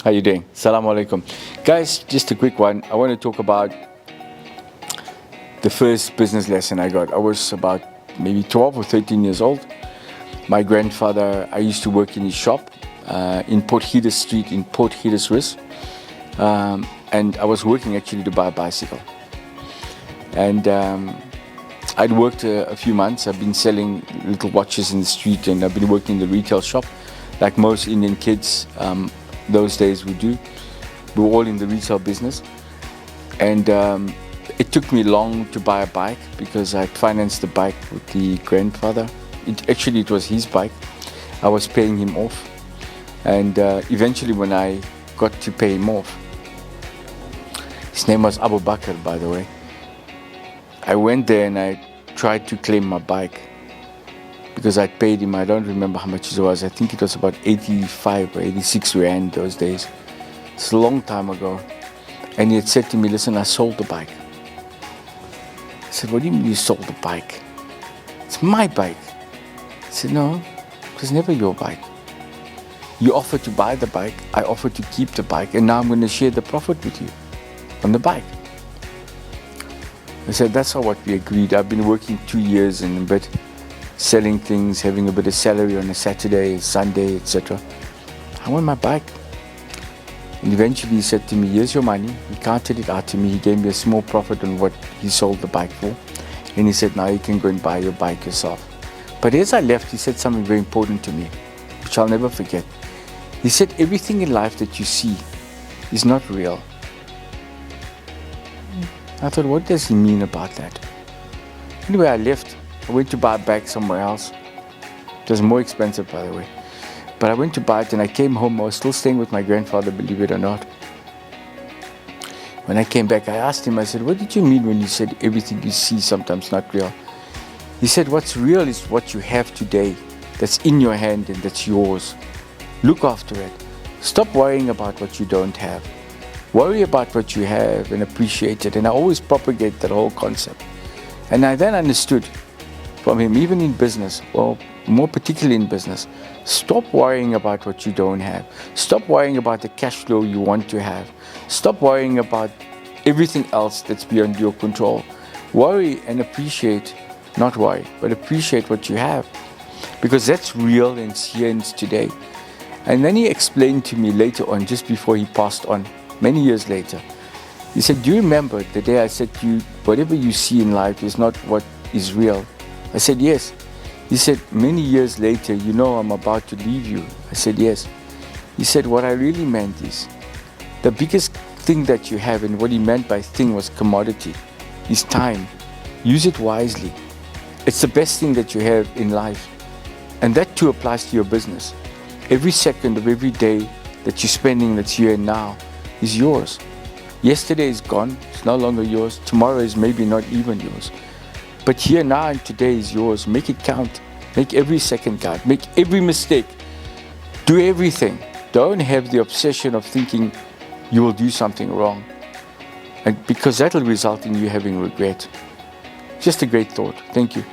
How you doing? Assalamu alaikum. Guys, just a quick one. I want to talk about the first business lesson I got. I was about maybe 12 or 13 years old. My grandfather, I used to work in his shop in Port Hedis Street in Port Hedis, and I was working actually to buy a bicycle. And I'd worked a few months. I've been selling little watches in the street, and I've been working in the retail shop like most Indian kids those days would do. We were all in the retail business, and it took me long to buy a bike because I financed the bike with the grandfather. It was his bike. I was paying him off, and eventually when I got to pay him off, his name was Abu Bakr, by the way, I went there and I tried to claim my bike because I paid him. I don't remember how much it was. I think it was about 85 or 86 rand those days. It's a long time ago. And he had said to me, listen, I sold the bike. I said, what do you mean you sold the bike? It's my bike. I said, no, it was never your bike. You offered to buy the bike, I offered to keep the bike, and now I'm going to share the profit with you on the bike. I said, that's not what we agreed. I've been working 2 years and a bit, selling things, having a bit of salary on a Saturday, Sunday, etc. I want my bike. And eventually he said to me, here's your money. He counted it out to me. He gave me a small profit on what he sold the bike for. And he said, now you can go and buy your bike yourself. But as I left, he said something very important to me, which I'll never forget. He said, everything in life that you see is not real. I thought, what does he mean about that? Anyway, I left. I went to buy a bag somewhere else. It was more expensive, by the way. But I went to buy it and I came home. I was still staying with my grandfather, believe it or not. When I came back, I asked him, I said, what did you mean when you said everything you see sometimes not real? He said, what's real is what you have today, that's in your hand and that's yours. Look after it. Stop worrying about what you don't have. Worry about what you have and appreciate it. And I always propagate that whole concept. And I then understood from him, even in business, or more particularly in business, stop worrying about what you don't have. Stop worrying about the cash flow you want to have. Stop worrying about everything else that's beyond your control. Worry and appreciate, not worry, but appreciate what you have. Because that's real and it's here and it's today. And then he explained to me later on, just before he passed on, many years later, he said, do you remember the day I said to you, whatever you see in life is not what is real? I said, yes. He said, many years later, you know I'm about to leave you. I said, yes. He said, what I really meant is, the biggest thing that you have, and what he meant by thing was commodity, is time. Use it wisely. It's the best thing that you have in life. And that too applies to your business. Every second of every day that you're spending that's here and now is yours. Yesterday is gone, it's no longer yours. Tomorrow is maybe not even yours. But here now and today is yours. Make it count. Make every second count. Make every mistake. Do everything. Don't have the obsession of thinking you will do something wrong. And because that will result in you having regret. Just a great thought. Thank you.